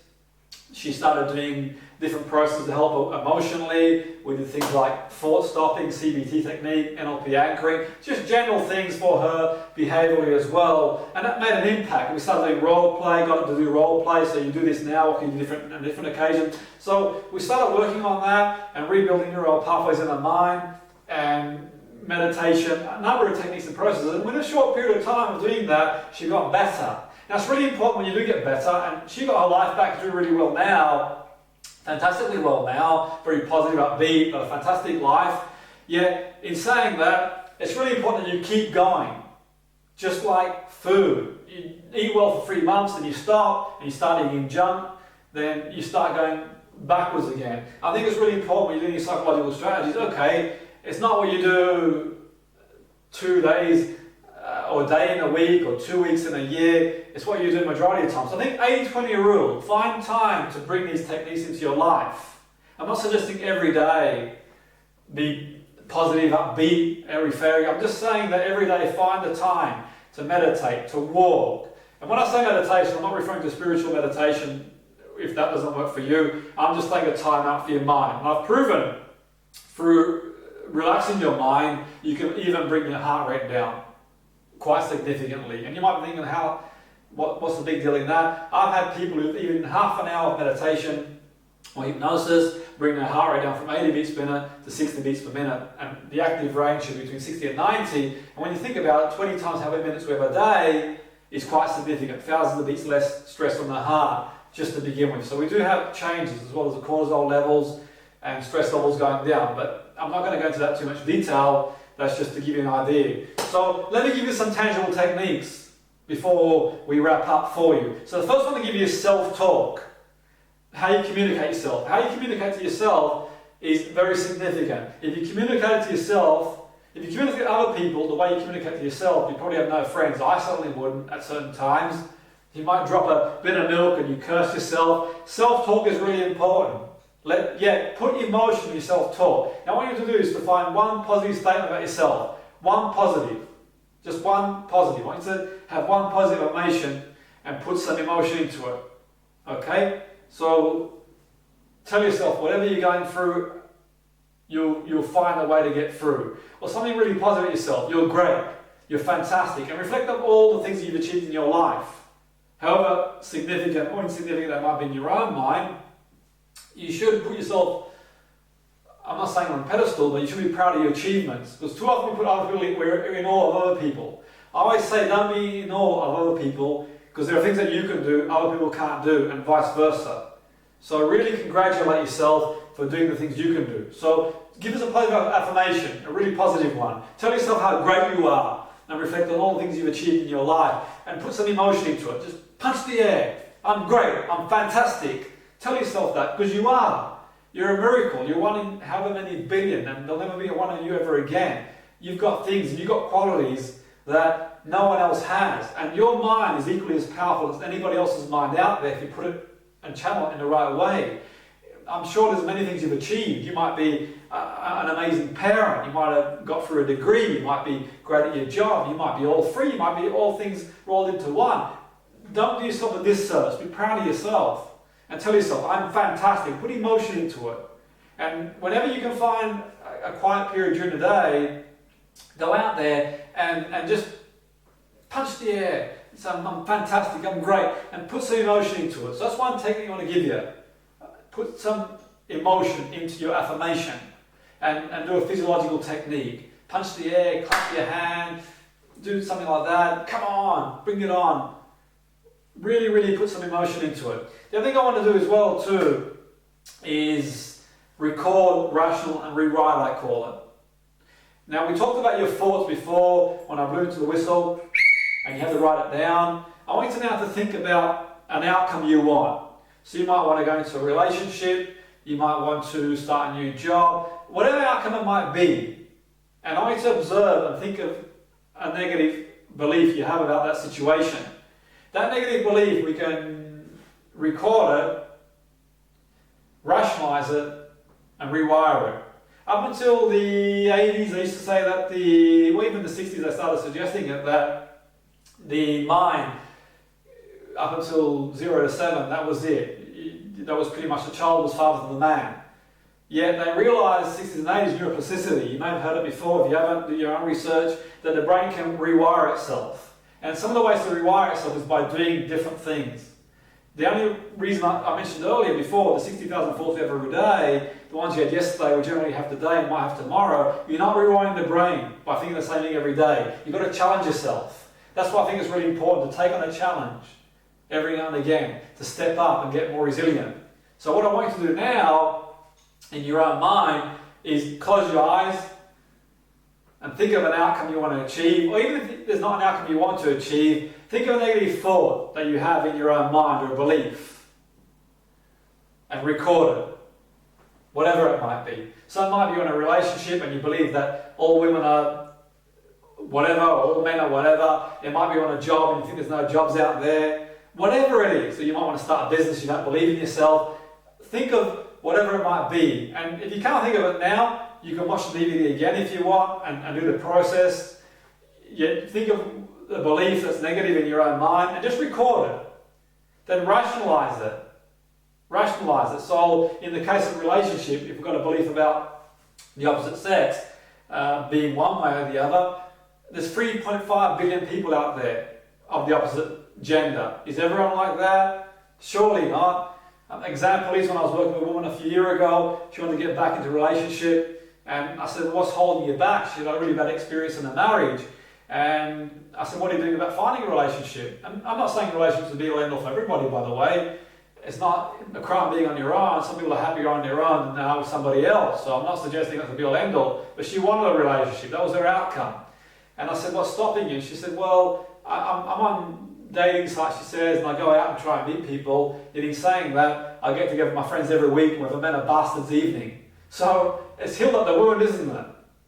She started doing different processes to help her emotionally. We did things like thought stopping, CBT technique, NLP anchoring, just general things for her behaviourally as well. And that made an impact. We started doing role play, got her to do role play, so you do this now, what can you do on different occasions. So we started working on that and rebuilding neural pathways in her mind and meditation, a number of techniques and processes. And within a short period of time of doing that, she got better. Now it's really important when you do get better, and she got her life back doing really well now, fantastically well now, very positive, upbeat, got a fantastic life. Yet, in saying that, it's really important that you keep going. Just like food. You eat well for 3 months, and you stop, and you start eating junk, then you start going backwards again. I think it's really important when you're doing your psychological strategies, okay, It's not what you do 2 days or a day in a week or 2 weeks in a year. It's what you do the majority of the time. So I think 80-20 rule, find time to bring these techniques into your life. I'm not suggesting every day be positive, upbeat, airy-fairy. I'm just saying that every day find the time to meditate, to walk. And when I say meditation, I'm not referring to spiritual meditation if that doesn't work for you. I'm just taking a time out for your mind. And I've proven through relaxing your mind, you can even bring your heart rate down quite significantly. And you might be thinking, what's the big deal in that? I've had people who've even half an hour of meditation or hypnosis bring their heart rate down from 80 beats per minute to 60 beats per minute. And the active range should be between 60 and 90. And when you think about it, 20 times how many minutes we have a day is quite significant. Thousands of beats less stress on the heart just to begin with. So we do have changes as well as the cortisol levels and stress levels going down. But I'm not going to go into that too much detail. That's just to give you an idea. So let me give you some tangible techniques before we wrap up for you. So the first one to give you is self-talk. How you communicate yourself. How you communicate to yourself is very significant. If you communicate to yourself, if you communicate to other people the way you communicate to yourself, you probably have no friends. I certainly wouldn't at certain times. You might drop a bit of milk and you curse yourself. Self-talk is really important. Put emotion in your self-talk. Now what you have to do is to find one positive statement about yourself. One positive. Just one positive. I want you to have one positive affirmation and put some emotion into it. Okay? So tell yourself whatever you're going through, you'll find a way to get through. Or something really positive about yourself. You're great. You're fantastic. And reflect on all the things that you've achieved in your life. However significant or insignificant that might be in your own mind, you should put yourself, I'm not saying on a pedestal, but you should be proud of your achievements. Because too often we put other people, we're in awe of other people. I always say don't be in awe of other people, because there are things that you can do, other people can't do, and vice versa. So really congratulate yourself for doing the things you can do. So give us a positive affirmation, a really positive one. Tell yourself how great you are, and reflect on all the things you've achieved in your life, and put some emotion into it. Just punch the air. I'm great, I'm fantastic. Tell yourself that, because you are. You're a miracle. You're one in however many billion, and there'll never be one of you ever again. You've got things, and you've got qualities that no one else has. And your mind is equally as powerful as anybody else's mind out there if you put it and channel it in the right way. I'm sure there's many things you've achieved. You might be an amazing parent. You might have got through a degree. You might be great at your job. You might be all three. You might be all things rolled into one. Don't do yourself a disservice. Be proud of yourself. And tell yourself, I'm fantastic. Put emotion into it. And whenever you can find a quiet period during the day, go out there and just punch the air. Say, I'm fantastic, I'm great. And put some emotion into it. So that's one technique I want to give you. Put some emotion into your affirmation. And do a physiological technique. Punch the air, clap your hand, do something like that. Come on, bring it on. Really, really put some emotion into it. The other thing I want to do as well too is record, rational and rewrite, I call it. Now we talked about your thoughts before when I blew to the whistle and you have to write it down. I want you to now to think about an outcome you want. So you might want to go into a relationship, you might want to start a new job, whatever outcome it might be. And I want you to observe and think of a negative belief you have about that situation. That negative belief, we can record it, rationalize it, and rewire it. Up until the 80s, they used to say that even the 60s, they started suggesting it, that the mind, up until 0 to 7, that was it. That was pretty much the child was father to the man. Yet they realised 60s and 80s neuroplasticity, you may have heard it before if you haven't, do your own research, that the brain can rewire itself. And some of the ways to rewire itself is by doing different things. The only reason I mentioned earlier before, the 60,000 thoughts you have every day, the ones you had yesterday will generally have today and might have tomorrow, you're not rewiring the brain by thinking the same thing every day. You've got to challenge yourself. That's why I think it's really important to take on a challenge every now and again, to step up and get more resilient. So what I want you to do now, in your own mind, is close your eyes, and think of an outcome you want to achieve, or even if there's not an outcome you want to achieve, think of a negative thought that you have in your own mind or a belief, and record it. whatever it might be. So it might be you're in a relationship and you believe that all women are whatever, or all men are whatever. It might be on a job and you think there's no jobs out there. Whatever it is, so you might want to start a business, you don't believe in yourself. Think of whatever it might be. And if you can't think of it now, you can watch the DVD again if you want and do the process. You think of the belief that's negative in your own mind and just record it. Then rationalize it. Rationalize it. So in the case of a relationship, if we've got a belief about the opposite sex being one way or the other, there's 3.5 billion people out there of the opposite gender. Is everyone like that? Surely not. Example is when I was working with a woman a few years ago, she wanted to get back into a relationship, and I said, what's holding you back? She had a really bad experience in a marriage. And I said, what are you doing about finding a relationship? And I'm not saying relationships are the be-all end-all for everybody, by the way. It's not a crime being on your own. Some people are happier on their own than they are with somebody else. So I'm not suggesting that's the be-all end-all. But she wanted a relationship. That was her outcome. And I said, what's stopping you? She said, well, I'm on dating sites, she says, and I go out and try and meet people. And in saying that, I get together with my friends every week and we've met a bastard's evening. So it's healed at the wound, isn't it?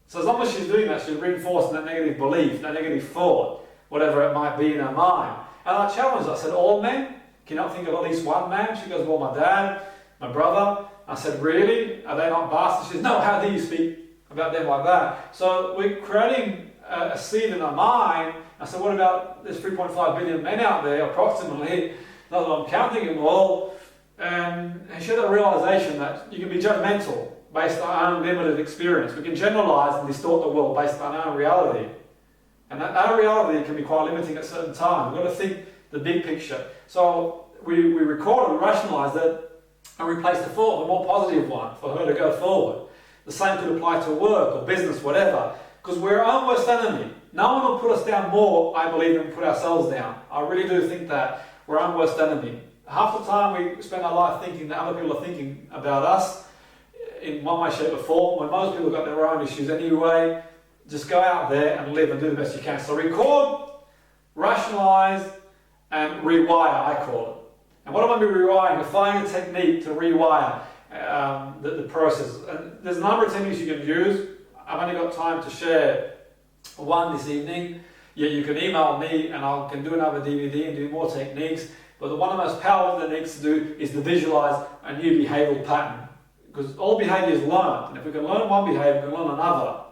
So as long as she's doing that, she's reinforcing that negative belief, that negative thought, whatever it might be in her mind. And I challenged her. I said, all men? Can you not think of at least one man? She goes, well, my dad, my brother. I said, really? Are they not bastards? She says, no, how do you speak about them like that? So we're creating a seed in our mind. I said, what about there's 3.5 billion men out there, approximately, not that I'm counting them all, and she had a realization that you can be judgmental based on our own limited experience. We can generalize and distort the world based on our own reality. And that our reality can be quite limiting at certain times. We've got to think the big picture. So we recorded, we rationalized it, and replaced the thought with a more positive one for her to go forward. The same could apply to work or business, whatever. Because we're our worst enemy. No one will put us down more, I believe, than we put ourselves down. I really do think that we're our worst enemy. Half the time we spend our life thinking that other people are thinking about us in one way, shape or form, when most people have got their own issues anyway. Just go out there and live and do the best you can. So record, rationalize, and rewire, I call it. And what am I rewiring? Find a technique to rewire the process. And there's a number of techniques you can use. I've only got time to share one this evening. Yeah, you can email me and I can do another DVD and do more techniques. But one of the most powerful techniques to do is to visualize a new behavioural pattern. Because all behaviour is learned. And if we can learn one behaviour, we can learn another.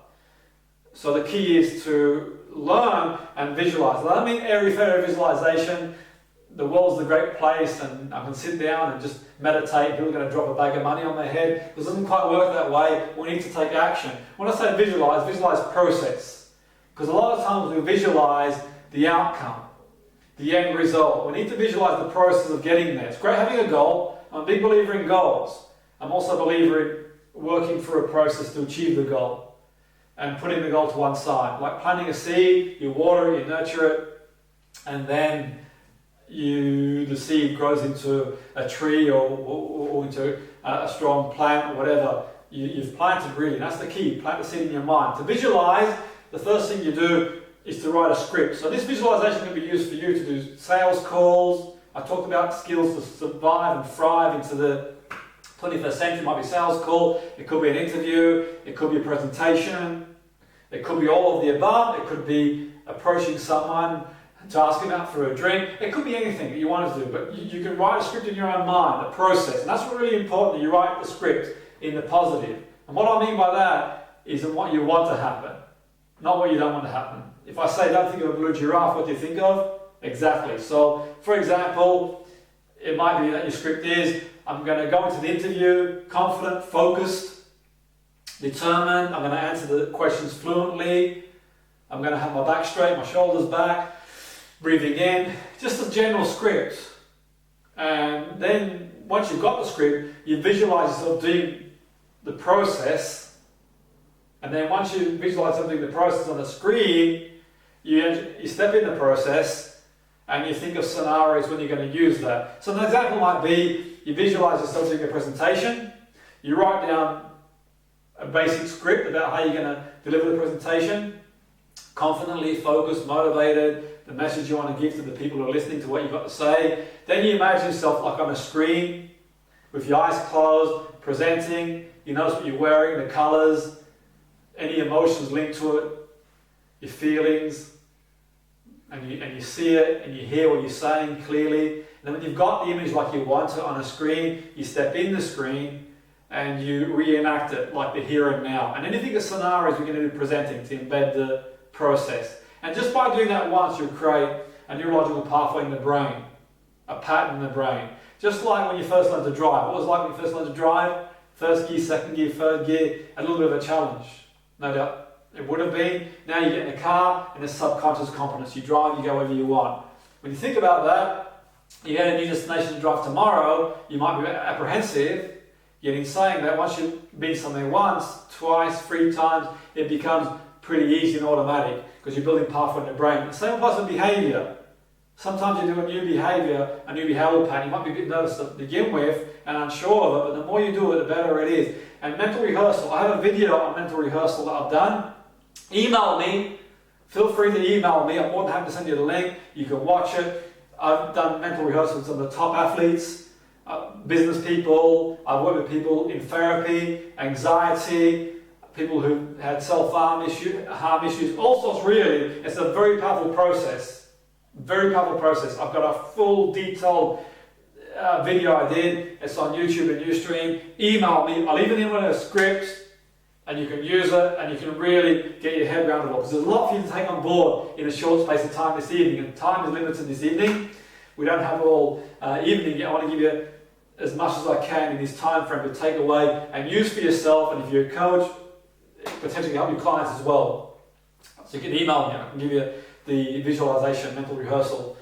So the key is to learn and visualize. I don't mean airy-fairy visualization. The world's a great place and I can sit down and just meditate. People are going to drop a bag of money on their head. It doesn't quite work that way. We need to take action. When I say visualize process. Because a lot of times we visualize the outcome, the end result. We need to visualize the process of getting there. It's great having a goal. I'm a big believer in goals. I'm also a believer in working through a process to achieve the goal and putting the goal to one side. Like planting a seed, you water it, you nurture it, and then the seed grows into a tree or into a strong plant or whatever you've planted, really. And that's the key. Plant the seed in your mind. To visualize, the first thing you do is to write a script. So this visualization can be used for you to do sales calls. I talked about skills to survive and thrive into the 21st century. It might be a sales call, it could be an interview, it could be a presentation, it could be all of the above, it could be approaching someone to ask him out for a drink. It could be anything that you want to do, but you can write a script in your own mind, a process, and that's really important, that you write the script in the positive. And what I mean by that is what you want to happen, not what you don't want to happen. If I say don't think of a blue giraffe, what do you think of? Exactly. So, for example, it might be that your script is, I'm going to go into the interview confident, focused, determined, I'm going to answer the questions fluently, I'm going to have my back straight, my shoulders back, breathing in, just a general script. And then once you've got the script, you visualize yourself doing the process. And then once you visualize something, the process on the screen, you step in the process and you think of scenarios when you're going to use that. So an example might be, you visualize yourself doing a presentation, you write down a basic script about how you're going to deliver the presentation, confidently, focused, motivated, the message you want to give to the people who are listening to what you've got to say. Then you imagine yourself like on a screen with your eyes closed, presenting, You notice what you're wearing, the colours, any emotions linked to it, your feelings, and you see it and you hear what you're saying clearly. And then when you've got the image like you want it on a screen, you step in the screen and you reenact it like the here and now. And anything, the scenarios we're going to be presenting to embed the process. And just by doing that once, you'll create a neurological pathway in the brain, a pattern in the brain. Just like when you first learned to drive. What was it like when you first learned to drive? First gear, second gear, third gear, a little bit of a challenge, no doubt. It would have been. Now you get in the car and it's subconscious competence. You drive, you go wherever you want. When you think about that, you get a new destination to drive tomorrow, you might be apprehensive. Yet in saying that, once you've been somewhere once, twice, 3 times, it becomes pretty easy and automatic because you're building pathway in the brain. The same applies with behaviour. Sometimes you do a new behaviour, a new behavioural pattern. You might be a bit nervous to begin with and unsure of it, but the more you do it, the better it is. And mental rehearsal, I have a video on mental rehearsal that I've done. Email me, feel free to email me, I'm more than happy to send you the link, you can watch it. I've done mental rehearsal with some of the top athletes, business people, I've worked with people in therapy, anxiety, people who had self-harm issues, all sorts really. It's a very powerful process, very powerful process. I've got a full detailed video I did, it's on YouTube and Ustream. Email me, I'll even in with a script, and you can use it and you can really get your head around it all. Because there's a lot for you to take on board in a short space of time this evening, and time is limited this evening. We don't have all evening yet. I want to give you as much as I can in this time frame to take away and use for yourself, and if you're a coach, potentially help your clients as well. So you can email me, I can give you the visualization, mental rehearsal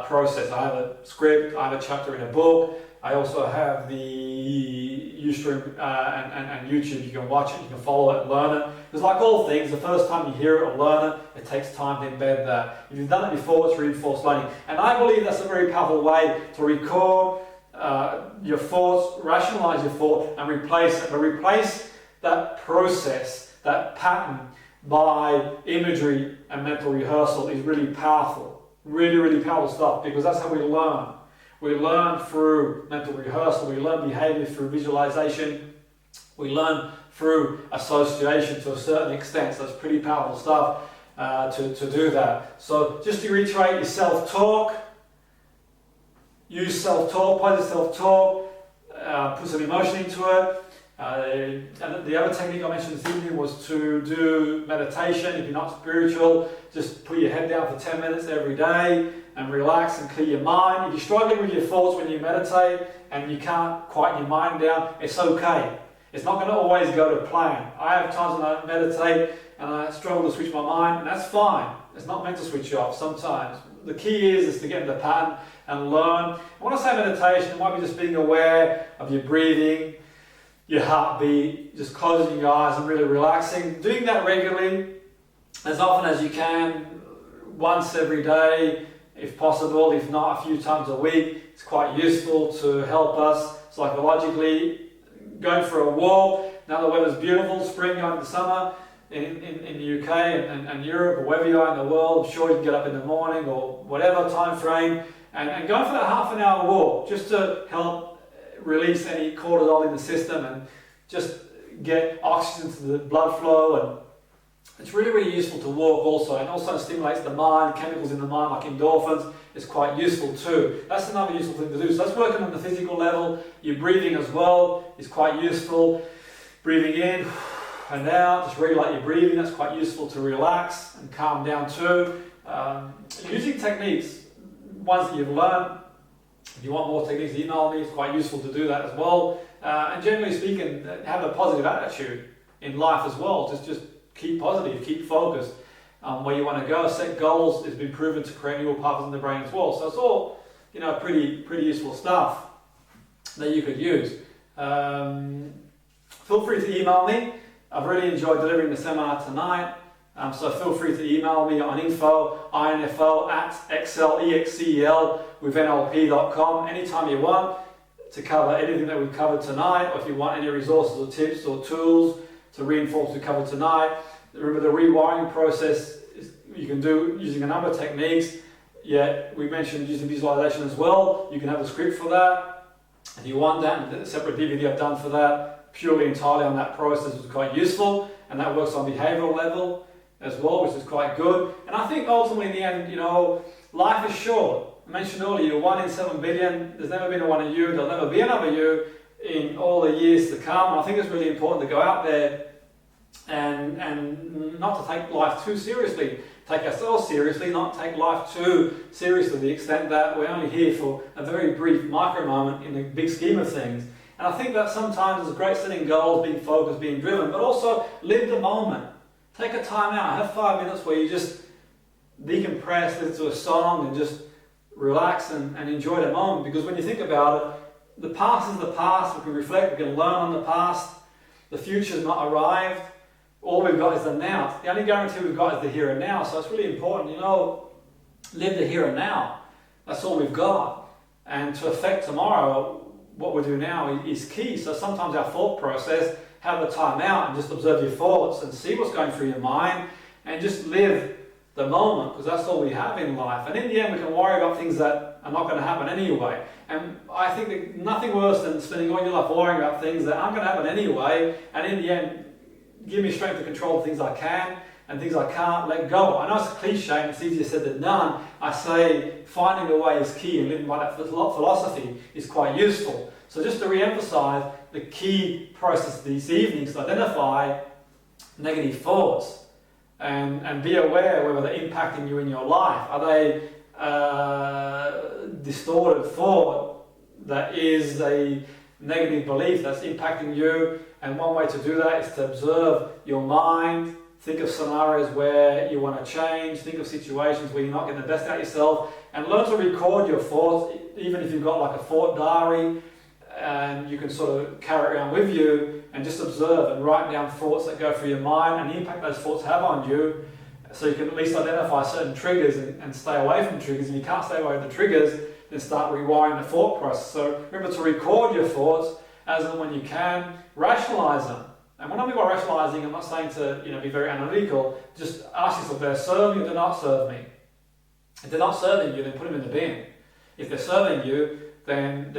process. I have a script, I have a chapter in a book. I also have the Ustream and YouTube. You can watch it, you can follow it, learn it. Because like all things, the first time you hear it or learn it, it takes time to embed that. If you've done it before, it's reinforced learning. And I believe that's a very powerful way to record your thoughts, rationalize your thought, and replace it. But replace that process, that pattern, by imagery and mental rehearsal is really powerful. Really, really powerful stuff, because that's how we learn. We learn through mental rehearsal, we learn behavior through visualization, we learn through association to a certain extent, so it's pretty powerful stuff to do that. So just to reiterate, your self-talk, use self-talk, positive self-talk, put some emotion into it. And the other technique I mentioned this evening was to do meditation. If you're not spiritual, just put your head down for 10 minutes every day and relax and clear your mind. If you're struggling with your thoughts when you meditate and you can't quieten your mind down, it's okay. It's not going to always go to plan. I have times when I meditate and I struggle to switch my mind, and that's fine. It's not meant to switch off sometimes. The key is to get in the pattern and learn. And when I say meditation, it might be just being aware of your breathing, your heartbeat, just closing your eyes and really relaxing. Doing that regularly, as often as you can, once every day, if possible, if not a few times a week. It's quite useful to help us psychologically. Going for a walk, now the weather's beautiful, spring going into summer in the UK and Europe, or wherever you are in the world. I'm sure you can get up in the morning or whatever time frame and go for that half an hour walk, just to help release any cortisol in the system and just get oxygen to the blood flow. And it's really, really useful to walk also, and also stimulates the mind, chemicals in the mind like endorphins. It's quite useful too. That's another useful thing to do. So that's working on the physical level. Your breathing as well is quite useful. Breathing in and out, just regulate your breathing. That's quite useful to relax and calm down too. Using techniques, ones that you've learned. If you want more techniques, email me. It's quite useful to do that as well. And generally speaking, have a positive attitude in life as well. Just keep positive, keep focused on where you want to go. Set goals has been proven to create neural pathways in the brain as well. So it's all, pretty useful stuff that you could use. Feel free to email me. I've really enjoyed delivering the seminar tonight. So feel free to email me on info@excel with NLP.com anytime you want to cover anything that we've covered tonight, or if you want any resources or tips or tools to reinforce what we covered tonight. Remember, the rewiring process you can do using a number of techniques. Yeah, we mentioned using visualization as well. You can have a script for that. If you want that, and a separate DVD I've done for that. purely entirely on that process was quite useful, and that works on behavioural level as well, which is quite good. And I think ultimately in the end, you know, life is short. I mentioned earlier, you're 1 in 7 billion. There's never been a one in you. There'll never be another you in all the years to come. And I think it's really important to go out there and not to take life too seriously. Take ourselves seriously, not take life too seriously to the extent that we're only here for a very brief micro moment in the big scheme of things. And I think that sometimes it's great setting goals, being focused, being driven, but also live the moment. Take a time out, have 5 minutes where you just decompress, listen to a song and just relax and enjoy the moment. Because when you think about it, the past is the past. We can reflect, we can learn on the past. The future's not arrived. All we've got is the now. The only guarantee we've got is the here and now. So it's really important, you know, live the here and now. That's all we've got. And to affect tomorrow, what we do now is key. So sometimes our thought process, have a time out and just observe your thoughts and see what's going through your mind and just live the moment, because that's all we have in life. And in the end, we can worry about things that are not going to happen anyway. And I think that nothing worse than spending all your life worrying about things that aren't going to happen anyway, and in the end, give me strength to control the things I can and things I can't let go. I know it's a cliche and it's easier said than done. I say finding a way is key, and living by that philosophy is quite useful. So just to re-emphasize, the key process this evening is to identify negative thoughts and be aware whether they're impacting you in your life. Are they distorted thought that is a negative belief that's impacting you? And one way to do that is to observe your mind, think of scenarios where you want to change, think of situations where you're not getting the best out of yourself, and learn to record your thoughts, even if you've got like a thought diary, and you can sort of carry it around with you and just observe and write down thoughts that go through your mind and the impact those thoughts have on you, so you can at least identify certain triggers and stay away from triggers. If you can't stay away from the triggers, then start rewiring the thought process. So remember to record your thoughts as and when you can, rationalize them. And when I mean by rationalizing, I'm not saying to be very analytical. Just ask yourself, they're serving or do not serve me? If they're not serving you, then put them in the bin. If they're serving you, then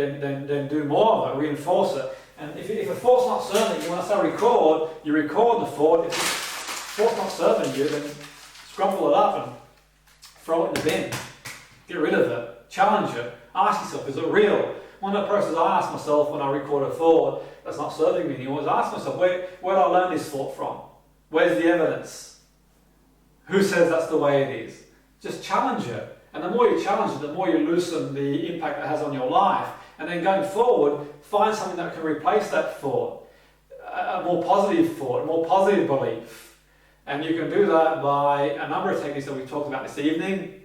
do more of it, reinforce it. And if a thought's not serving you, when I say record, you record the thought. If the thought's not serving you, then scrumple it up and throw it in the bin. Get rid of it. Challenge it. Ask yourself, is it real? One of the processes I ask myself when I record a thought that's not serving me anymore is ask myself, where did I learn this thought from? Where's the evidence? Who says that's the way it is? Just challenge it. And the more you challenge it, the more you loosen the impact it has on your life. And then going forward, find something that can replace that thought, a more positive thought, a more positive belief. And you can do that by a number of techniques that we've talked about this evening.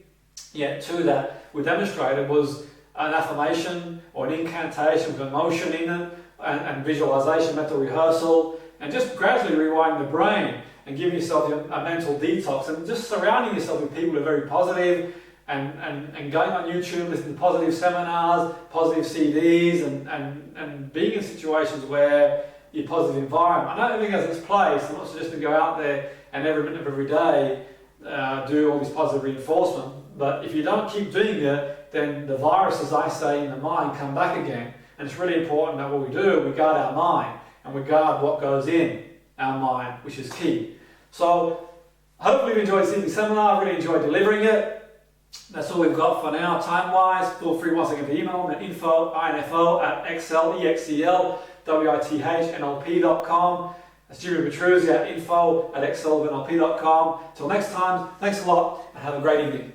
Yet two that we demonstrated was an affirmation or an incantation with emotion in it, and visualization, mental rehearsal, and just gradually rewinding the brain and giving yourself a mental detox, and just surrounding yourself with people who are very positive, and going on YouTube, listening to positive seminars, positive CDs, and being in situations where you're positive environment. I know everything has its place. I'm not suggesting go out there and every minute of every day do all this positive reinforcement, but if you don't keep doing it, then the viruses, I say, in the mind come back again. And it's really important that what we do, we guard our mind, and we guard what goes in our mind, which is key. So hopefully you enjoyed this evening's seminar. I really enjoyed delivering it. That's all we've got for now, time-wise. Feel free once again to email me at info@excelnlp.com. That's Jimmy Petruzzi at info@excelnlp.com. Till next time, thanks a lot and have a great evening.